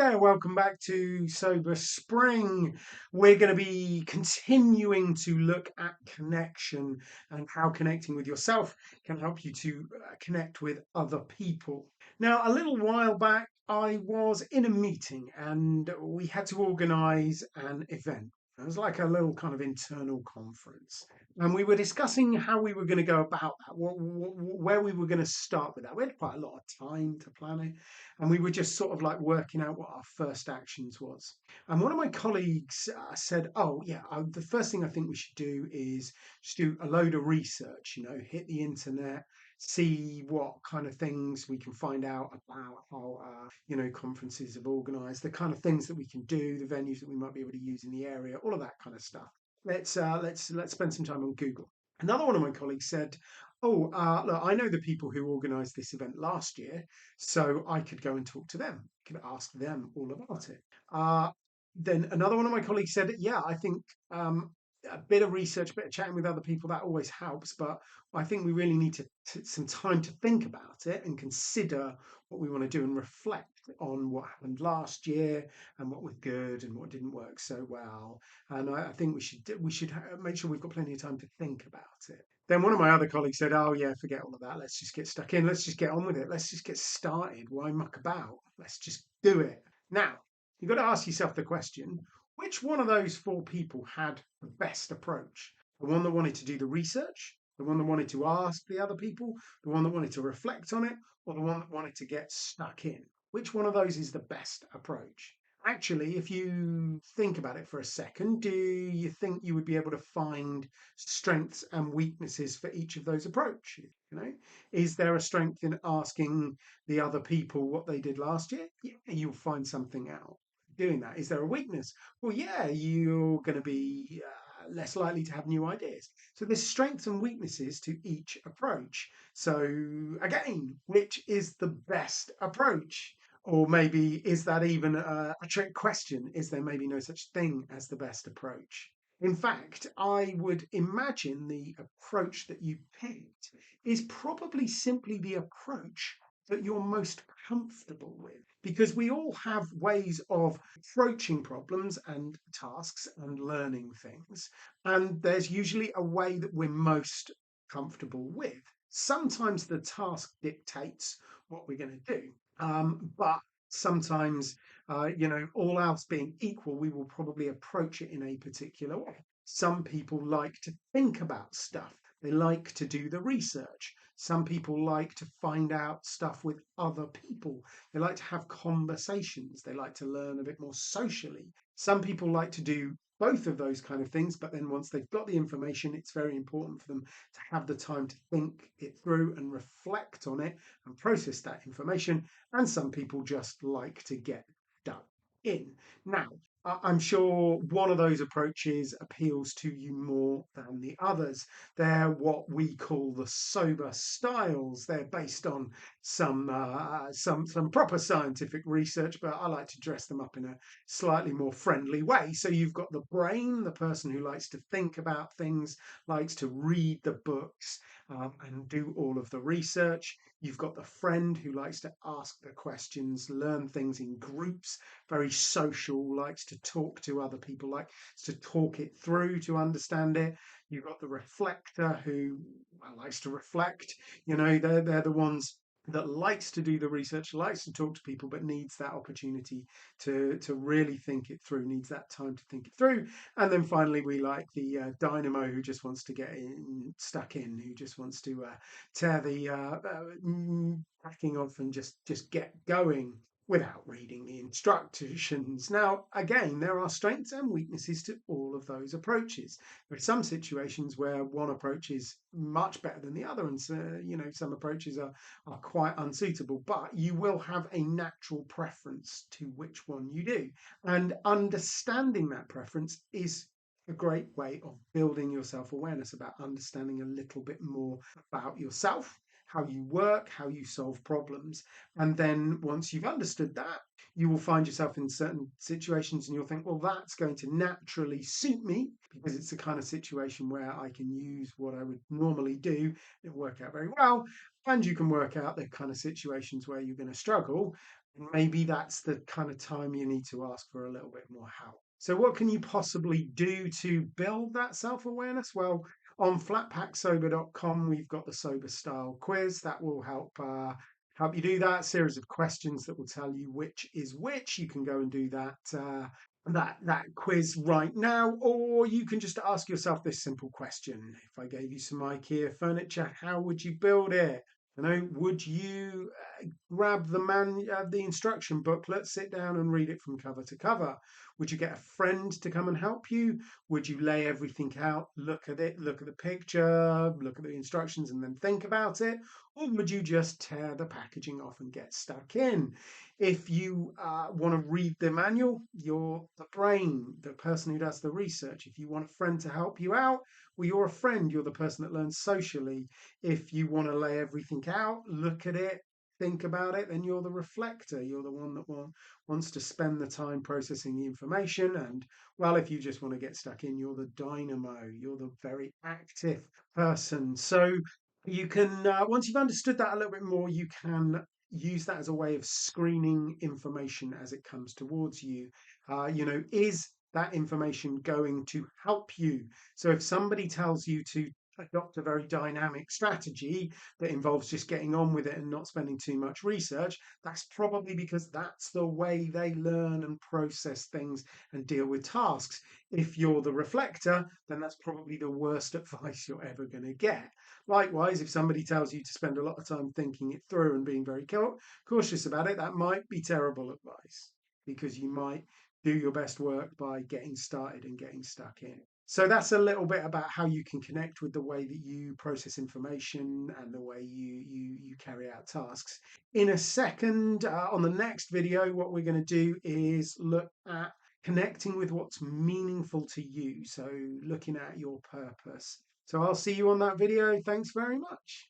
there, welcome back to Sober Spring. We're going to be continuing to look at connection and how connecting with yourself can help you to connect with other people. Now, a little while back, I was in a meeting and we had to organize an event. It was like a little kind of internal conference. And we were discussing how we were going to go about that, where we were going to start with that. We had quite a lot of time to plan it, and we were just sort of like working out what our first actions was. And one of my colleagues said, "Oh yeah, the first thing I think we should do is just do a load of research. Hit the internet, see what kind of things we can find out about how conferences have organised, the kind of things that we can do, the venues that we might be able to use in the area, all of that kind of stuff. Let's spend some time on Google." Another one of my colleagues said, "Oh, look, I know the people who organised this event last year, so I could go and talk to them. I could ask them all about it." Then another one of my colleagues said, "Yeah, I think a bit of research, a bit of chatting with other people, that always helps, but I think we really need some time to think about it and consider what we want to do and reflect on what happened last year and what was good and what didn't work so well. And I think we should make sure we've got plenty of time to think about it." Then one of my other colleagues said, "Oh yeah, forget all of that. Let's just get stuck in. Let's just get on with it. Let's just get started. Why muck about? Let's just do it." Now, you've got to ask yourself the question, which one of those four people had the best approach? The one that wanted to do the research, the one that wanted to ask the other people, the one that wanted to reflect on it, or the one that wanted to get stuck in? Which one of those is the best approach? Actually, if you think about it for a second, do you think you would be able to find strengths and weaknesses for each of those approaches? Is there a strength in asking the other people what they did last year? Yeah, you'll find something out doing that. Is there a weakness? Well, yeah, you're going to be less likely to have new ideas. So there's strengths and weaknesses to each approach. So again, which is the best approach? Or maybe is that even a trick question? Is there maybe no such thing as the best approach? In fact, I would imagine the approach that you picked is probably simply the approach that you're most comfortable with, because we all have ways of approaching problems and tasks and learning things, and there's usually a way that we're most comfortable with. Sometimes the task dictates what we're going to do, but sometimes, all else being equal, we will probably approach it in a particular way. Some people like to think about stuff. They like to do the research. Some people like to find out stuff with other people. They like to have conversations. They like to learn a bit more socially. Some people like to do both of those kind of things, but then once they've got the information, it's very important for them to have the time to think it through and reflect on it and process that information. And some people just like to get done in. Now, I'm sure one of those approaches appeals to you more than the others. They're what we call the sober styles. They're based on some proper scientific research, but I like to dress them up in a slightly more friendly way. So you've got the brain, the person who likes to think about things, likes to read the books, and do all of the research. You've got the friend who likes to ask the questions, learn things in groups, very social, likes to talk to other people, likes to talk it through to understand it. You've got the reflector who likes to reflect. They're the ones that likes to do the research, likes to talk to people, but needs that opportunity to really think it through, needs that time to think it through. And then finally, we like the Dynamo who just wants to get stuck in, who just wants to tear the packing off and just get going without reading the instructions. Now, again, there are strengths and weaknesses to all of those approaches. There are some situations where one approach is much better than the other, and some approaches are quite unsuitable, but you will have a natural preference to which one you do. And understanding that preference is a great way of building your self-awareness, about understanding a little bit more about yourself, how you work, how you solve problems. And then once you've understood that, you will find yourself in certain situations and you'll think, well, that's going to naturally suit me because it's the kind of situation where I can use what I would normally do. It'll work out very well. And you can work out the kind of situations where you're going to struggle. Maybe that's the kind of time you need to ask for a little bit more help. So, what can you possibly do to build that self awareness? Well, on flatpacksober.com, we've got the sober style quiz that will help you do that. Series of questions that will tell you which is which. You can go and do that quiz right now, or you can just ask yourself this simple question: if I gave you some IKEA furniture, how would you build it? Would you grab the instruction booklet, sit down and read it from cover to cover? Would you get a friend to come and help you? Would you lay everything out, look at it, look at the picture, look at the instructions, and then think about it? Or would you just tear the packaging off and get stuck in? If you want to read the manual, you're the brain, the person who does the research. If you want a friend to help you out, well, you're a friend, you're the person that learns socially. If you want to lay everything out, look at it, think about it, then you're the reflector. You're the one that wants to spend the time processing the information. And well, if you just want to get stuck in, you're the dynamo. You're the very active person. So you can, once you've understood that a little bit more, you can use that as a way of screening information as it comes towards you. Is that information going to help you? So if somebody tells you to adopt a very dynamic strategy that involves just getting on with it and not spending too much research, that's probably because that's the way they learn and process things and deal with tasks. If you're the reflector, then that's probably the worst advice you're ever going to get. Likewise, if somebody tells you to spend a lot of time thinking it through and being very cautious about it, that might be terrible advice because you might do your best work by getting started and getting stuck in. So that's a little bit about how you can connect with the way that you process information and the way you carry out tasks. In a second, on the next video, what we're going to do is look at connecting with what's meaningful to you. So looking at your purpose. So I'll see you on that video. Thanks very much.